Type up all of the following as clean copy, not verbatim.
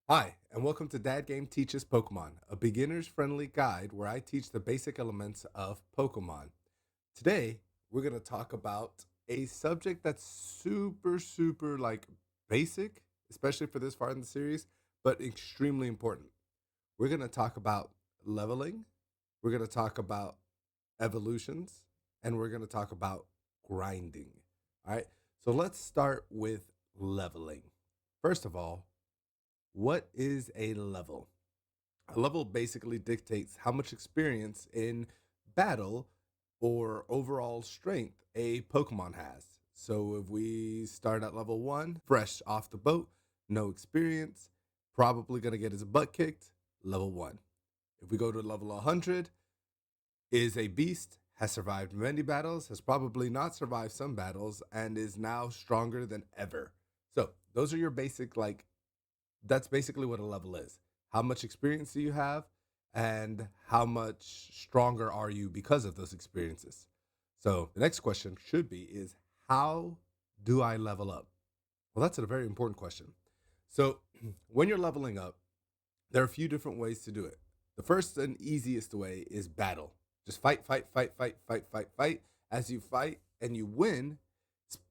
Hi, and welcome to Dadgames Teaches Pokemon, a beginner's friendly guide where I teach the basic elements of Pokemon. Today, we're going to talk about a subject that's super basic, especially for this far in the series, but extremely important. We're going to talk about leveling, we're going to talk about evolutions, and we're going to talk about grinding. All right, so let's start with leveling. First of all, what is a level? A level basically dictates how much experience in battle or overall strength a Pokemon has. So if we start at level 1, fresh off the boat, no experience, probably going to get his butt kicked, level 1. If we go to level 100, is a beast, has survived many battles, has probably not survived some battles, and is now stronger than ever. So those are your basic, that's basically what a level is. How much experience do you have, and how much stronger are you because of those experiences? So the next question should be is how do I level up? Well, that's a very important question. So when you're leveling up, there are a few different ways to do it. The first and easiest way is battle. Just fight. As you fight and you win,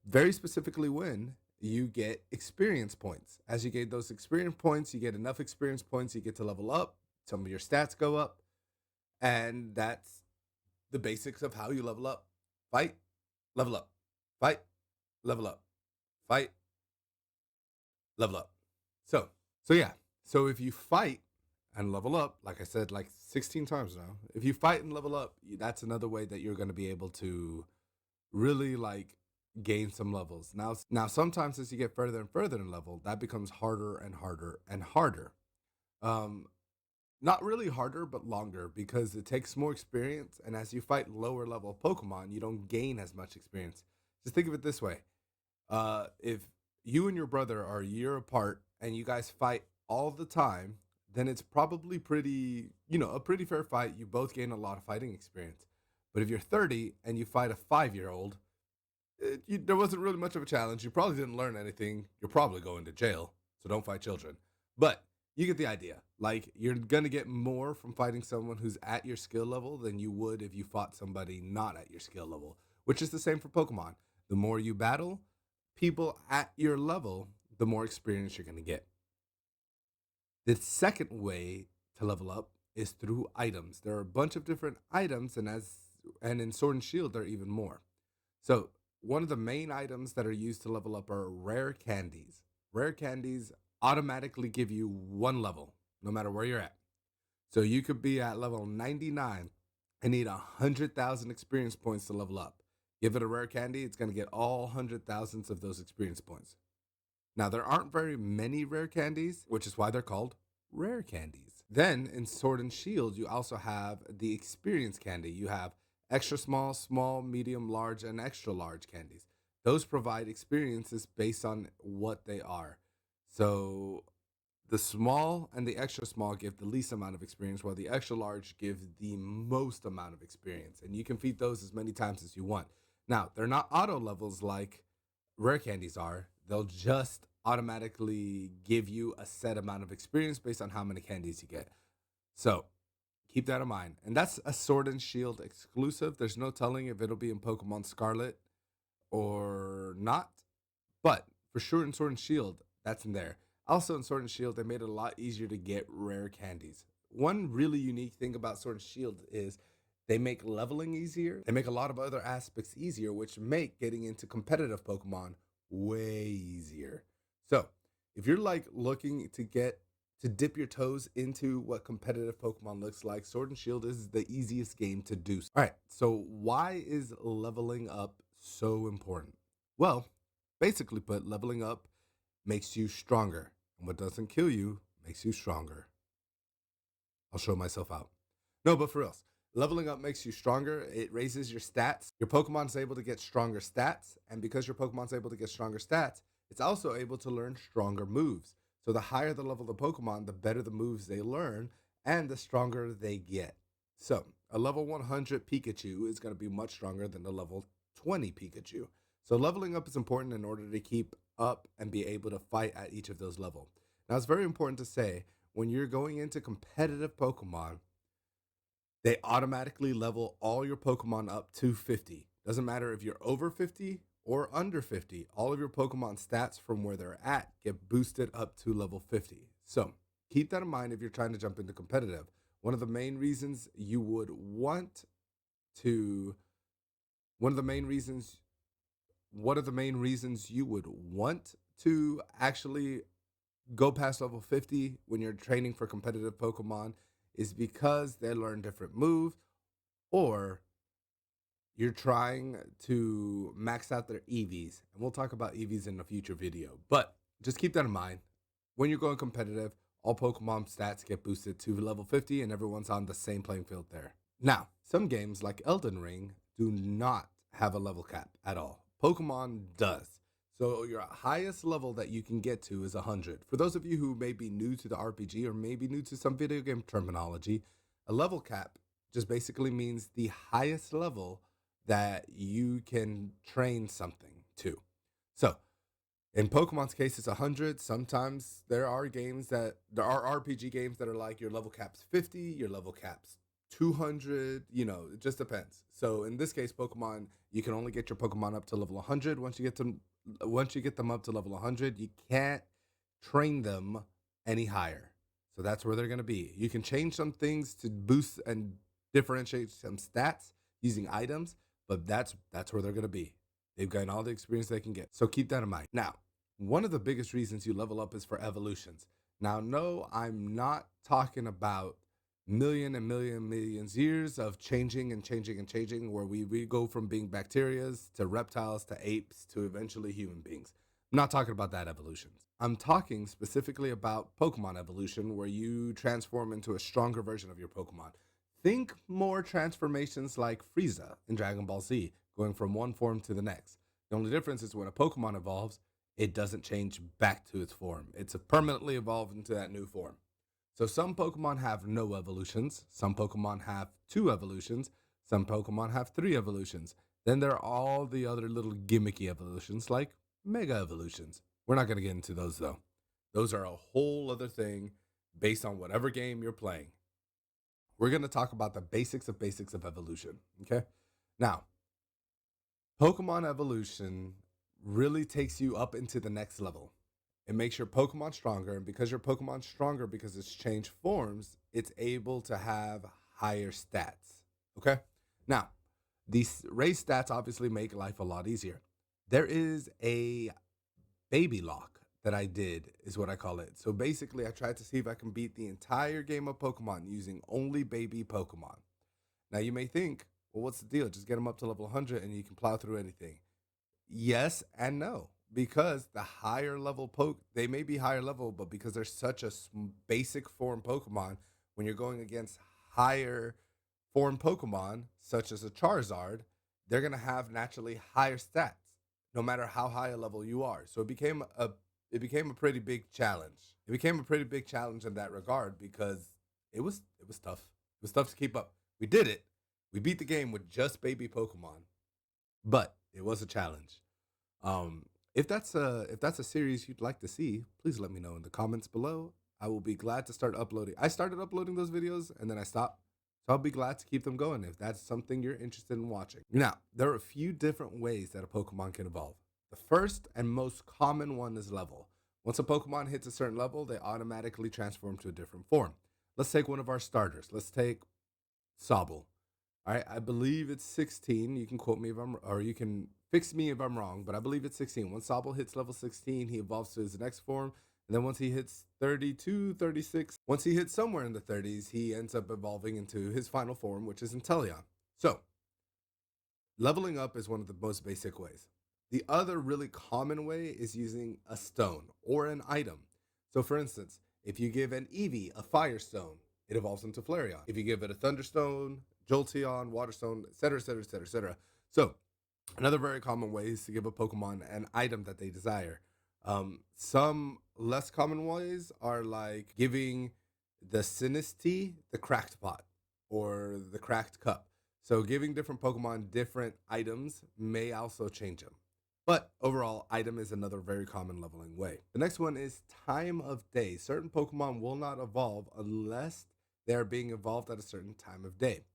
very specifically win, you get experience points. As you get those experience points, you get enough experience points, you get to level up. Some of your stats go up. And that's the basics of how you level up. Fight, level up. Fight, level up. Fight, level up. So yeah. So if you fight and level up, like I said, like 16 times now, if you fight and level up, that's another way that you're going to be able to really gain some levels. Now sometimes as you get further and further in level, that becomes harder and harder and harder. Um, Not really harder, but longer because it takes more experience. And as you fight lower level Pokemon, you don't gain as much experience. Just think of it this way: if you and your brother are a year apart and you guys fight all the time, then it's probably a pretty fair fight. You both gain a lot of fighting experience. But if you're 30 and you fight a 5-year old, there wasn't really much of a challenge. You probably didn't learn anything. You're probably going to jail. So don't fight children. But you get the idea. Like, you're going to get more from fighting someone who's at your skill level than you would if you fought somebody not at your skill level, which is the same for Pokemon. The more you battle people at your level, the more experience you're going to get. The second way to level up is through items. There are a bunch of different items, and in Sword and Shield, there are even more. So one of the main items that are used to level up are rare candies. Rare candies automatically give you one level, no matter where you're at. So you could be at level 99 and need 100,000 experience points to level up. Give it a rare candy, it's going to get all 100,000s of those experience points. Now, there aren't very many rare candies, which is why they're called rare candies. Then in Sword and Shield, you also have the experience candy. You have extra small, small, medium, large, and extra large candies. Those provide experiences based on what they are. So the small and the extra small give the least amount of experience, while the extra large give the most amount of experience. And you can feed those as many times as you want. Now, they're not auto levels like rare candies are. They'll just automatically give you a set amount of experience based on how many candies you get. So keep that in mind. And that's a Sword and Shield exclusive. There's no telling if it'll be in Pokemon Scarlet or not. But for sure in Sword and Shield, that's in there. Also in Sword and Shield, they made it a lot easier to get rare candies. One really unique thing about Sword and Shield is they make leveling easier. They make a lot of other aspects easier, which make getting into competitive Pokemon way easier. So, if you're looking to dip your toes into what competitive Pokemon looks like, Sword and Shield is the easiest game to do. All right, so why is leveling up so important? Well, basically put, leveling up makes you stronger, and what doesn't kill you makes you stronger. I'll show myself out. No, but for real, leveling up makes you stronger. It raises your stats. Your Pokemon's able to get stronger stats, and because your Pokemon's able to get stronger stats, it's also able to learn stronger moves. So the higher the level of the Pokemon, the better the moves they learn, and the stronger they get. So a level 100 Pikachu is going to be much stronger than a level 20 Pikachu. So leveling up is important in order to keep up and be able to fight at each of those levels. Now, it's very important to say when you're going into competitive Pokemon, they automatically level all your Pokemon up to 50. Doesn't matter if you're over 50 or under 50, all of your Pokemon stats from where they're at get boosted up to level 50. So keep that in mind if you're trying to jump into competitive. One of the main reasons you would want to, one of the main reasons, one of the main reasons you would want to actually go past level 50 when you're training for competitive Pokemon is because they learn different moves, or you're trying to max out their EVs. And we'll talk about EVs in a future video. But just keep that in mind. When you're going competitive, all Pokemon stats get boosted to level 50 and everyone's on the same playing field there. Now, some games like Elden Ring do not have a level cap at all. Pokemon does. So your highest level that you can get to is 100. For those of you who may be new to the RPG or maybe new to some video game terminology, a level cap just basically means the highest level that you can train something to. So in Pokemon's case, it's 100. Sometimes there are RPG games that are like your level cap's 50, your level cap's 200, it just depends. So in this case, Pokemon, you can only get your Pokemon up to level 100. Once you get them up to level 100, you can't train them any higher. So that's where they're going to be. You can change some things to boost and differentiate some stats using items, but that's where they're going to be. They've gotten all the experience they can get. So keep that in mind. Now, one of the biggest reasons you level up is for evolutions. Now, no, I'm not talking about millions years of changing and changing and changing, where we go from being bacterias to reptiles to apes to eventually human beings. I'm not talking about that evolutions. I'm talking specifically about Pokemon evolution, where you transform into a stronger version of your Pokemon. Think more transformations like Frieza in Dragon Ball Z, going from one form to the next. The only difference is when a Pokemon evolves, it doesn't change back to its form. It's permanently evolved into that new form. So some Pokemon have no evolutions, some Pokemon have 2 evolutions, some Pokemon have 3 evolutions. Then there are all the other little gimmicky evolutions like Mega Evolutions. We're not going to get into those though. Those are a whole other thing based on whatever game you're playing. We're going to talk about the basics of evolution, okay? Now, Pokemon evolution really takes you up into the next level. It makes your Pokemon stronger, and because your Pokemon's stronger because it's changed forms, it's able to have higher stats. Okay? Now, these raised stats obviously make life a lot easier. There is a baby lock that I did, is what I call it. So basically, I tried to see if I can beat the entire game of Pokemon using only baby Pokemon. Now, you may think, well, what's the deal? Just get them up to level 100 and you can plow through anything. Yes and no, because the higher level they may be higher level, but because they're such a basic form Pokemon, when you're going against higher form Pokemon, such as a Charizard, they're going to have naturally higher stats, no matter how high a level you are. So it became a pretty big challenge. It became a pretty big challenge in that regard because it was tough. It was tough to keep up. We did it. We beat the game with just baby Pokemon, but it was a challenge. If that's a series you'd like to see, please let me know in the comments below. I will be glad to start uploading. I started uploading those videos and then I stopped. So I'll be glad to keep them going if that's something you're interested in watching. Now, there are a few different ways that a Pokemon can evolve. The first and most common one is level. Once a Pokemon hits a certain level, they automatically transform to a different form. Let's take one of our starters. Let's take Sobble. All right, I believe it's 16. You can quote me or you can fix me if I'm wrong, but I believe it's 16. Once Sobble hits level 16, he evolves to his next form. And then once he hits 32, 36, once he hits somewhere in the 30s, he ends up evolving into his final form, which is Inteleon. So, leveling up is one of the most basic ways. The other really common way is using a stone or an item. So, for instance, if you give an Eevee a Fire Stone, it evolves into Flareon. If you give it a Thunderstone, Jolteon, Waterstone, etc., etc., etc., etc. So, another very common way is to give a Pokemon an item that they desire. Some less common ways are like giving the Sinistea the Cracked Pot or the Cracked Cup. So giving different Pokemon different items may also change them. But overall, item is another very common leveling way. The next one is time of day. Certain Pokemon will not evolve unless they are being evolved at a certain time of day.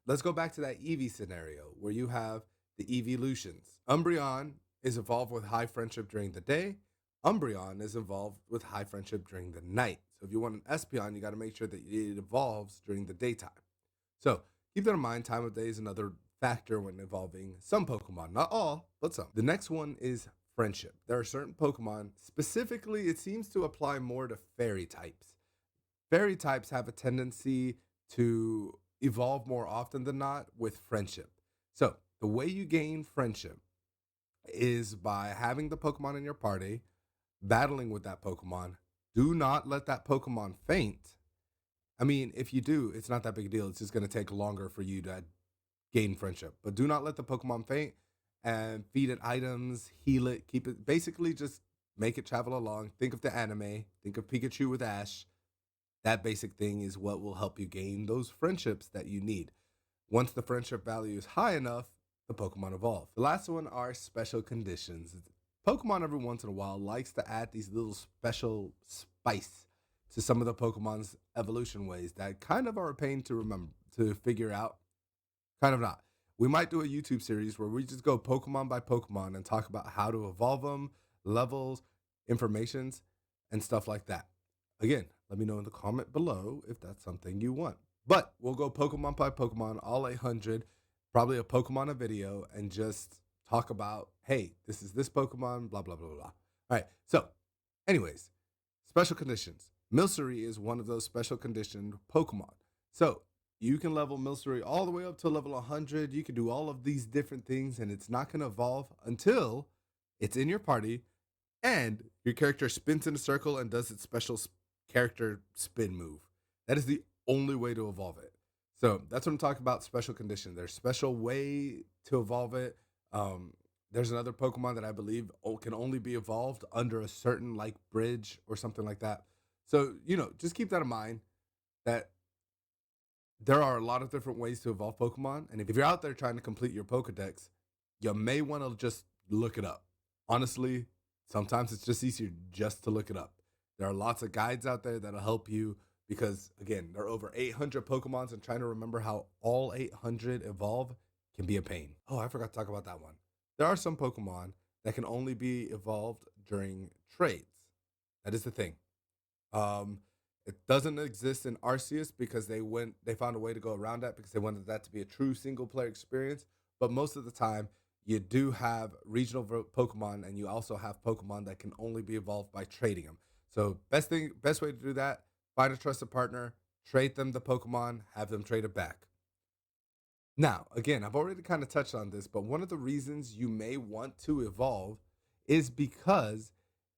Let's go back to that Eevee scenario where you have the Eeveelutions. Umbreon is evolved with high friendship during the day. Umbreon is evolved with high friendship during the night. So if you want an Espeon, you got to make sure that it evolves during the daytime. So keep that in mind. Time of day is another factor when evolving some Pokemon. Not all, but some. The next one is friendship. There are certain Pokemon, specifically, it seems to apply more to fairy types. Fairy types have a tendency to evolve more often than not with friendship. So the way you gain friendship is by having the Pokemon in your party, battling with that Pokemon. Do not let that Pokemon faint. I mean, if you do, it's not that big a deal. It's just going to take longer for you to gain friendship. But do not let the Pokemon faint and feed it items, heal it, keep it. Basically, just make it travel along. Think of the anime. Think of Pikachu with Ash. That basic thing is what will help you gain those friendships that you need. Once the friendship value is high enough, the Pokemon evolve. The last one are special conditions. Pokemon every once in a while likes to add these little special spice to some of the Pokemon's evolution ways that kind of are a pain to remember, to figure out. Kind of not. We might do a YouTube series where we just go Pokemon by Pokemon and talk about how to evolve them, levels, informations, and stuff like that. Again, let me know in the comment below if that's something you want. But we'll go Pokemon by Pokemon, all 800, probably a Pokemon a video, and just talk about, hey, this is this Pokemon, blah, blah, blah, blah. All right. So, anyways, special conditions. Milcery is one of those special conditioned Pokemon. So, you can level Milcery all the way up to level 100. You can do all of these different things, and it's not going to evolve until it's in your party and your character spins in a circle and does its special character spin move. That is the only way to evolve it. So that's what I'm talking about, special condition. There's special way to evolve it. There's another Pokemon that I believe can only be evolved under a certain like bridge or something like that. So, just keep that in mind that there are a lot of different ways to evolve Pokemon. And if you're out there trying to complete your Pokedex, you may want to just look it up. Honestly, sometimes it's just easier just to look it up. There are lots of guides out there that'll help you because, again, there are over 800 Pokemons, and trying to remember how all 800 evolve can be a pain. Oh, I forgot to talk about that one. There are some Pokemon that can only be evolved during trades. That is the thing. It doesn't exist in Arceus because they found a way to go around that because they wanted that to be a true single player experience. But most of the time, you do have regional Pokemon, and you also have Pokemon that can only be evolved by trading them. So best way to do that, find a trusted partner, trade them the Pokemon, have them trade it back. Now, again, I've already kind of touched on this, but one of the reasons you may want to evolve is because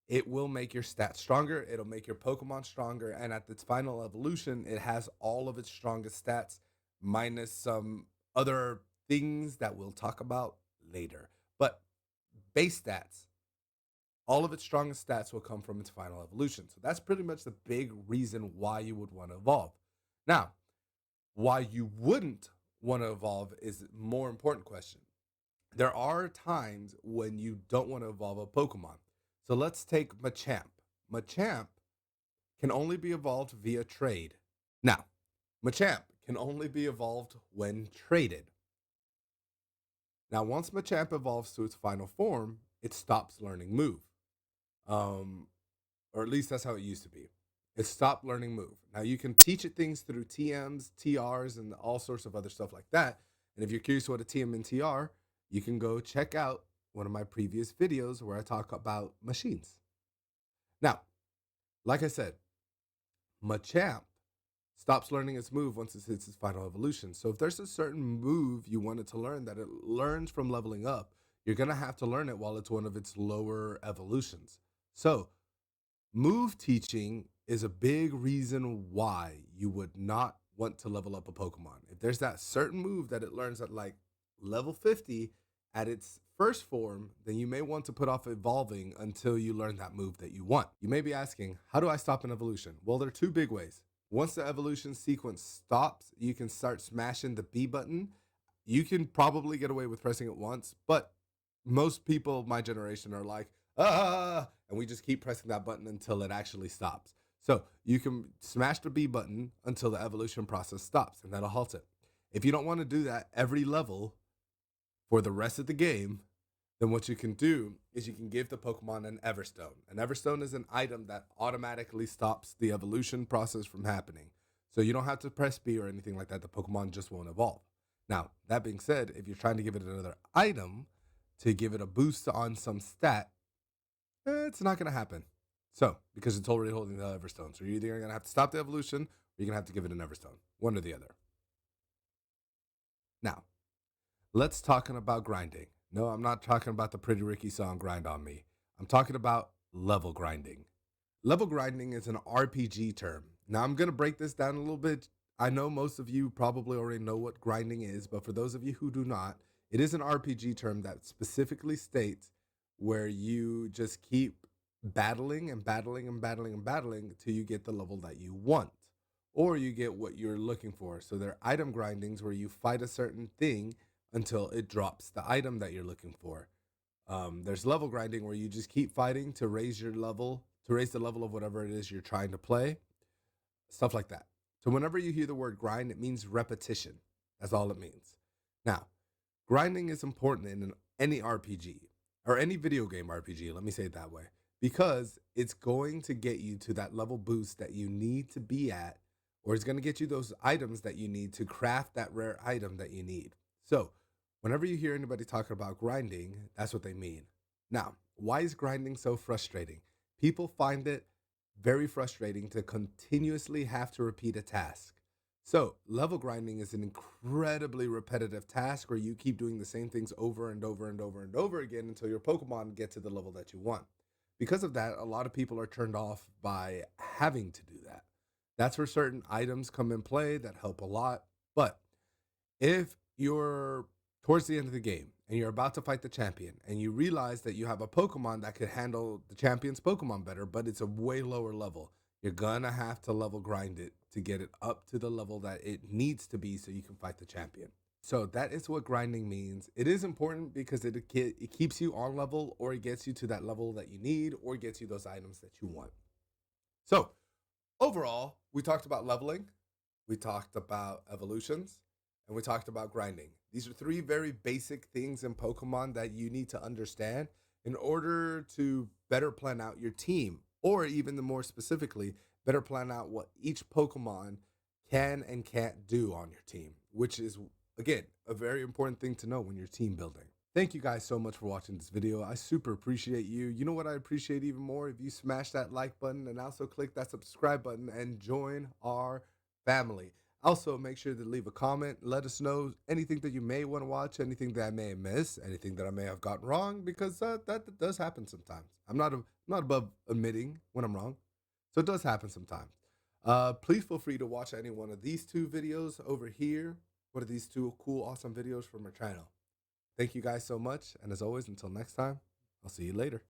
it will make your stats stronger. It'll make your Pokemon stronger. And at its final evolution, it has all of its strongest stats minus some other things that we'll talk about later. But base stats, all of its strongest stats will come from its final evolution. So that's pretty much the big reason why you would want to evolve. Now, why you wouldn't want to evolve is a more important question. There are times when you don't want to evolve a Pokemon. So let's take Machamp. Machamp can only be evolved via trade. Now, Machamp can only be evolved when traded. Now, once Machamp evolves to its final form, it stops learning Move. Or at least that's how it used to be. It stopped learning Move. Now, you can teach it things through TMs, TRs, and all sorts of other stuff like that. And if you're curious what a TM and TR, you can go check out one of my previous videos where I talk about machines. Now, like I said, Machamp stops learning its move once it hits its final evolution. So if there's a certain move you wanted to learn that it learns from leveling up, you're going to have to learn it while it's one of its lower evolutions. So move teaching is a big reason why you would not want to level up a Pokemon. If there's that certain move that it learns at like level 50 at its first form, then you may want to put off evolving until you learn that move that you want. You may be asking, how do I stop an evolution? Well, there are two big ways. Once the evolution sequence stops, you can start smashing the B button. You can probably get away with pressing it once, but most people my generation are like, ah, and we just keep pressing that button until it actually stops. So you can smash the B button until the evolution process stops, and that'll halt it. If you don't want to do that every level for the rest of the game, then what you can do is you can give the Pokemon an Everstone. An Everstone is an item that automatically stops the evolution process from happening. So you don't have to press B or anything like that. The Pokemon just won't evolve. Now, that being said, if you're trying to give it another item to give it a boost on some stat, it's not going to happen. So, because it's already holding the Everstone. So you're either going to have to stop the evolution or you're going to have to give it an Everstone. One or the other. Now, let's talk about grinding. No, I'm not talking about the Pretty Ricky song Grind on Me. I'm talking about level grinding. Level grinding is an RPG term. Now, I'm going to break this down a little bit. I know most of you probably already know what grinding is, but for those of you who do not, it is an RPG term that specifically states where you just keep battling and battling and battling and battling till you get the level that you want, or you get what you're looking for. So there are item grindings where you fight a certain thing until it drops the item that you're looking for. There's level grinding where you just keep fighting to raise your level, to raise the level of whatever it is you're trying to play, stuff like that. So whenever you hear the word grind, it means repetition. That's all it means. Now, grinding is important in any RPG or any video game RPG, let me say it that way, because it's going to get you to that level boost that you need to be at, or it's going to get you those items that you need to craft that rare item that you need. So whenever you hear anybody talking about grinding, that's what they mean. Now, why is grinding so frustrating? People find it very frustrating to continuously have to repeat a task. So, level grinding is an incredibly repetitive task where you keep doing the same things over and over and over and over again until your Pokemon get to the level that you want. Because of that, a lot of people are turned off by having to do that. That's where certain items come in play that help a lot. But if you're towards the end of the game and you're about to fight the champion and you realize that you have a Pokemon that could handle the champion's Pokemon better, but it's a way lower level, you're gonna have to level grind it to get it up to the level that it needs to be so you can fight the champion. So that is what grinding means. It is important because it keeps you on level, or it gets you to that level that you need, or gets you those items that you want. So overall, we talked about leveling, we talked about evolutions, and we talked about grinding. These are three very basic things in Pokemon that you need to understand in order to better plan out your team, or even more specifically, better plan out what each Pokemon can and can't do on your team, which is, again, a very important thing to know when you're team building. Thank you guys so much for watching this video. I super appreciate you. You know what I appreciate even more? If you smash that like button and also click that subscribe button and join our family. Also, make sure to leave a comment. Let us know anything that you may want to watch, anything that I may have missed, anything that I may have gotten wrong, because that does happen sometimes. I'm not above admitting when I'm wrong, so it does happen sometimes. Please feel free to watch any one of these two videos over here. What are these two cool, awesome videos from our channel? Thank you guys so much, and as always, until next time, I'll see you later.